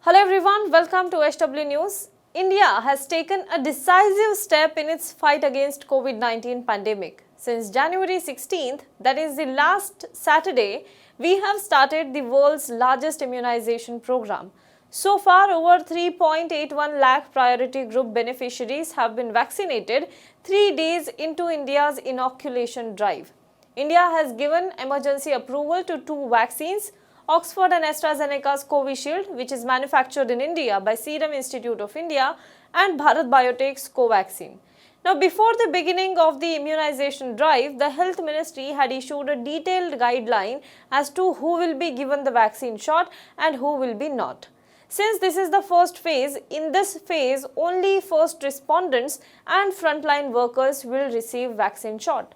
Hello everyone, welcome to SW News. India has taken a decisive step in its fight against COVID-19 pandemic. Since January 16th, that is the last Saturday, we have started the world's largest immunization program. So far, over 3.81 lakh priority group beneficiaries have been vaccinated 3 days into India's inoculation drive. India has given emergency approval to two vaccines, Oxford and AstraZeneca's Covishield, which is manufactured in India by Serum Institute of India, and Bharat Biotech's Covaxin. Now, before the beginning of the immunization drive, the Health Ministry had issued a detailed guideline as to who will be given the vaccine shot and who will be not. Since this is the first phase, in this phase, only first respondents and frontline workers will receive vaccine shot.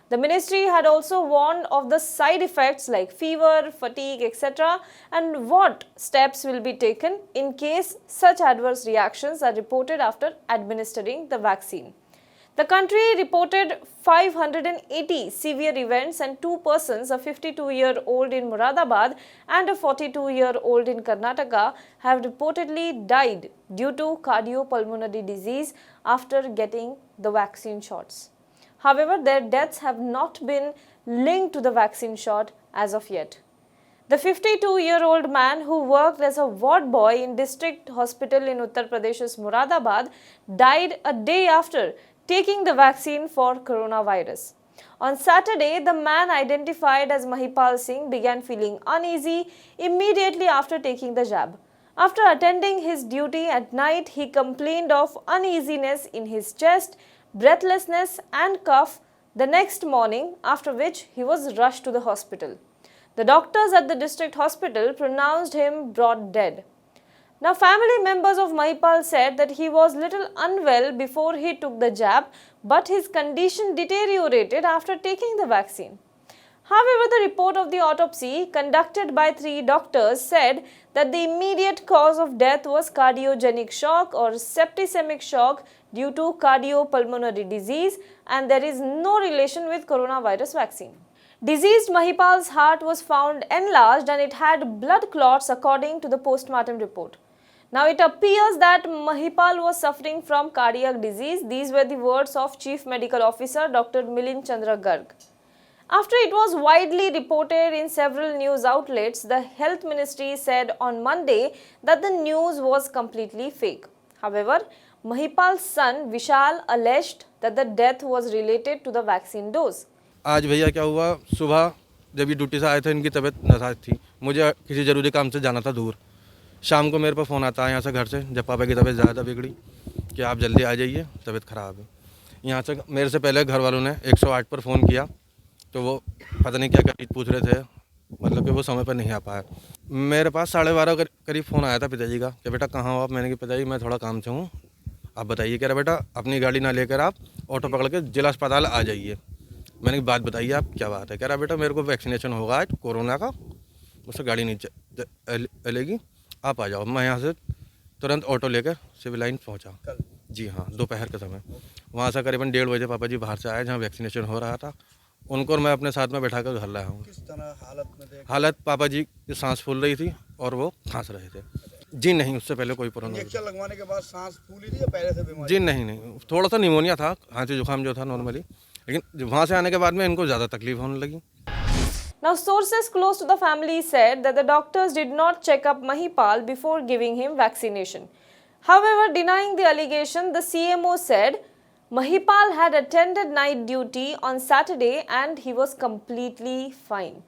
The ministry had also warned of the side effects like fever, fatigue, etc. and what steps will be taken in case such adverse reactions are reported after administering the vaccine. The country reported 580 severe events and two persons, a 52-year-old in Moradabad and a 42-year-old in Karnataka, have reportedly died due to cardiopulmonary disease after getting the vaccine shots. However, their deaths have not been linked to the vaccine shot as of yet. The 52-year-old man who worked as a ward boy in district hospital in Uttar Pradesh's Moradabad died a day after taking the vaccine for coronavirus. On Saturday, the man identified as Mahipal Singh began feeling uneasy immediately after taking the jab. After attending his duty at night, he complained of uneasiness in his chest, breathlessness and cough the next morning, after which he was rushed to the hospital. The doctors at the district hospital pronounced him brought dead. Now, family members of Mahipal said that he was little unwell before he took the jab, but his condition deteriorated after taking the vaccine. However, the report of the autopsy conducted by 3 doctors said that the immediate cause of death was cardiogenic shock or septicemic shock due to cardiopulmonary disease, and there is no relation with coronavirus vaccine. Diseased Mahipal's heart was found enlarged and it had blood clots according to the postmortem report. Now, it appears that Mahipal was suffering from cardiac disease. These were the words of Chief Medical Officer Dr. Milind Chandra Garg. After it was widely reported in several news outlets, the Health Ministry said on Monday that the news was completely fake. However, Mahipal's son Vishal alleged that the death was related to the vaccine dose. आज भैया क्या हुआ, सुबह जब ये duty से आए थे इनकी तबीयत नाराज थी, मुझे किसी ज़रूरी काम से जाना था दूर। शाम को मेरे पास फ़ोन आता है यहाँ से घर से, जब पापा की तबीयत ज़्यादा बिगड़ी कि आप जल्दी आ जाइए, तबीयत ख़राब है। यहाँ से मेरे से पहले घर वालों ने 108 पर फ़ोन किया, तो वो पता नहीं क्या क्या पूछ रहे थे, मतलब कि वो समय पर नहीं आ पाया। मेरे पास 12:30 करीब फ़ोन आया था पिताजी का कि बेटा कहाँ हो आप। मैंने कहा पिताजी मैं थोड़ा काम से हूँ, आप बताइए। कह रहा बेटा अपनी गाड़ी ना लेकर आप ऑटो पकड़ के जिला अस्पताल आ जाइए। मैंने बात बताइए आप क्या बात है। कह रहा बेटा मेरे को वैक्सीनेशन होगा आज कोरोना का, उससे गाड़ी नहीं चलेगी, आप आ जाओ। मैं यहाँ से तुरंत ऑटो लेकर सिविल लाइन पहुँचा। जी हाँ, दोपहर के समय। वहाँ से करीबन 1:30 बजे पापा जी बाहर से आए जहाँ वैक्सीनेशन हो रहा था। उनको मैं अपने साथ में बैठा कर घर लाया हूँ। किस तरह हालत पापा जी की सांस फूल रही थी और वो खांस रहे थे। जी नहीं, उससे पहले कोई प्रॉब्लम नहीं। इंजेक्शन लगवाने के बाद सांस फूली थी या पहले से बीमारी? जी नहीं, थोड़ा सा निमोनिया था, खांसी जुकाम जो था नॉर्मली, लेकिन वहाँ से आने के बाद में इनको ज़्यादा तकलीफ होने लगी। Now, sources close to the family said that the doctors did not check up Mahipal before giving him vaccination. However, denying the allegation, the CMO said Mahipal had attended night duty on Saturday and he was completely fine.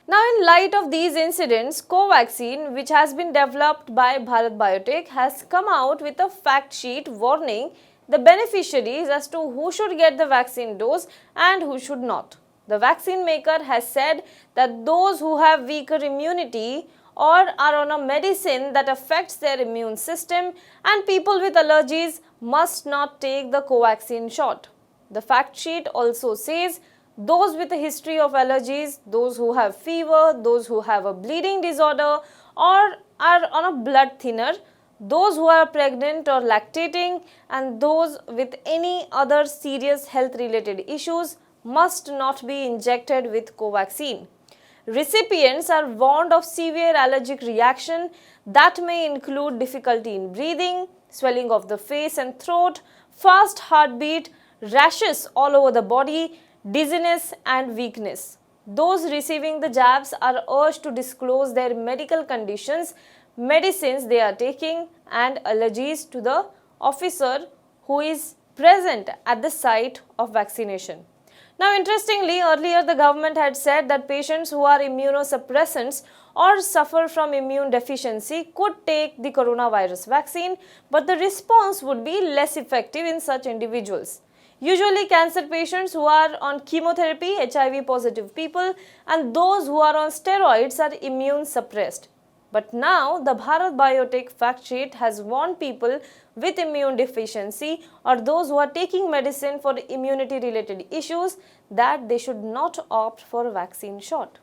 Now, in light of these incidents, Covaxin, which has been developed by Bharat Biotech, has come out with a fact sheet warning the beneficiaries as to who should get the vaccine dose and who should not. The vaccine maker has said that those who have weaker immunity or are on a medicine that affects their immune system and people with allergies must not take the Covaxin shot. The fact sheet also says those with a history of allergies, those who have fever, those who have a bleeding disorder or are on a blood thinner, those who are pregnant or lactating, and those with any other serious health related issues must not be injected with Covaxin. recipients are warned of severe allergic reaction that may include difficulty in breathing, swelling of the face and throat, fast heartbeat, rashes all over the body, dizziness and weakness. Those receiving the jabs are urged to disclose their medical conditions, medicines they are taking and allergies to the officer who is present at the site of vaccination. Now, interestingly, earlier the government had said that patients who are immunosuppressants or suffer from immune deficiency could take the coronavirus vaccine, but the response would be less effective in such individuals. Usually, cancer patients who are on chemotherapy, HIV positive people, and those who are on steroids are immune suppressed. But now, the Bharat Biotech fact sheet has warned people with immune deficiency or those who are taking medicine for immunity related issues that they should not opt for a vaccine shot.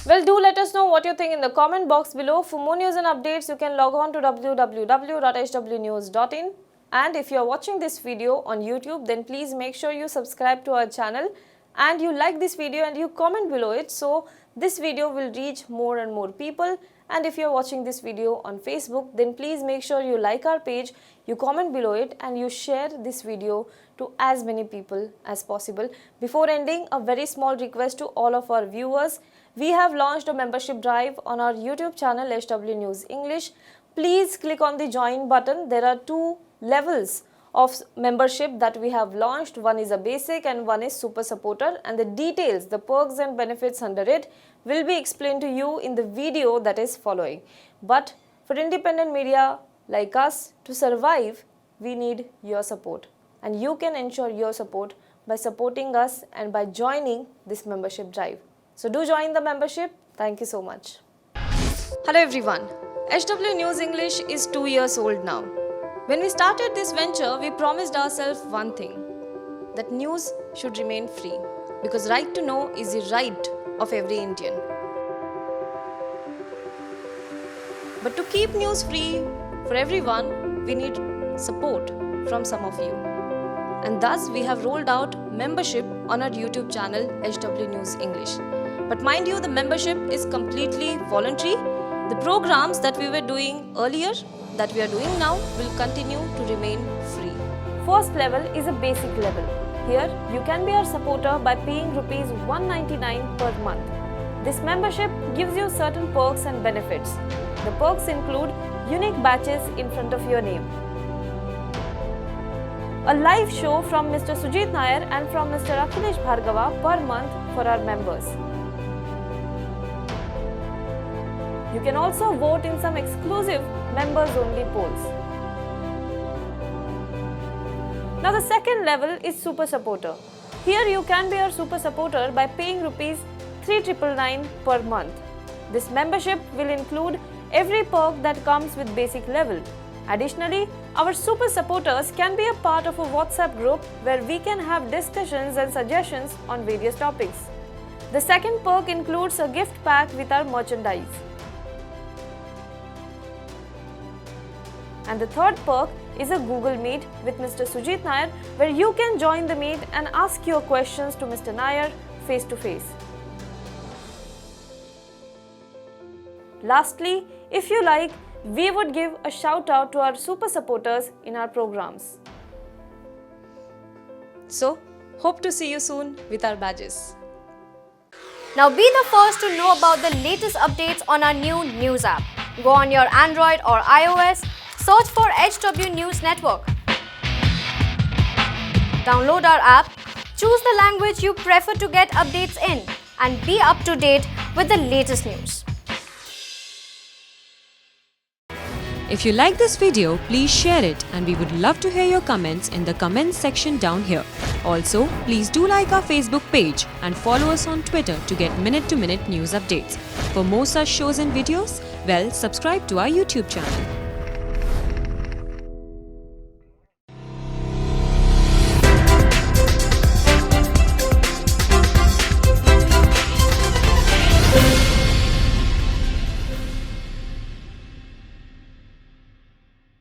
Well, do let us know what you think in the comment box below. For more news and updates, you can log on to www.hwnews.in. And if you are watching this video on YouTube, then please make sure you subscribe to our channel and you like this video and you comment below it so this video will reach more and more people. And if you are watching this video on Facebook, then please make sure you like our page, you comment below it and you share this video to as many people as possible. Before ending, a very small request to all of our viewers. We have launched a membership drive on our YouTube channel HW News English. Please click on the join button. There are two levels of membership that we have launched. One is a basic and one is super supporter, and the details, the perks and benefits under it will be explained to you in the video that is following. But for independent media like us to survive, we need your support, and you can ensure your support by supporting us and by joining this membership drive. So do join the membership. Thank you so much. Hello everyone. HW News English is 2 years old now. When we started this venture, we promised ourselves one thing, that news should remain free, because right to know is the right of every Indian. But to keep news free for everyone, we need support from some of you. And thus we have rolled out membership on our YouTube channel HW News English. But mind you, the membership is completely voluntary. The programs that we were doing earlier, that we are doing now, will continue to remain free. First level is a basic level. Here, you can be our supporter by paying Rs 199 per month. This membership gives you certain perks and benefits. The perks include unique badges in front of your name, a live show from Mr. Sujit Nair and from Mr. Akhilesh Bhargava per month for our members. You can also vote in some exclusive members-only polls. Now the second level is Super Supporter. Here you can be our Super Supporter by paying Rs 3,999 per month. This membership will include every perk that comes with basic level. Additionally, our Super Supporters can be a part of a WhatsApp group where we can have discussions and suggestions on various topics. The second perk includes a gift pack with our merchandise. And the third perk is a Google Meet with Mr. Sujit Nair, where you can join the meet and ask your questions to Mr. Nair face to face. Lastly, if you like, we would give a shout out to our super supporters in our programs. So, hope to see you soon with our badges. Now be the first to know about the latest updates on our new news app. Go on your Android or iOS, search for HW News Network. Download our app, choose the language you prefer to get updates in, and be up to date with the latest news. If you like this video, please share it, and we would love to hear your comments in the comments section down here. Also, please do like our Facebook page and follow us on Twitter to get minute-to-minute news updates. For more such shows and videos, well, subscribe to our YouTube channel.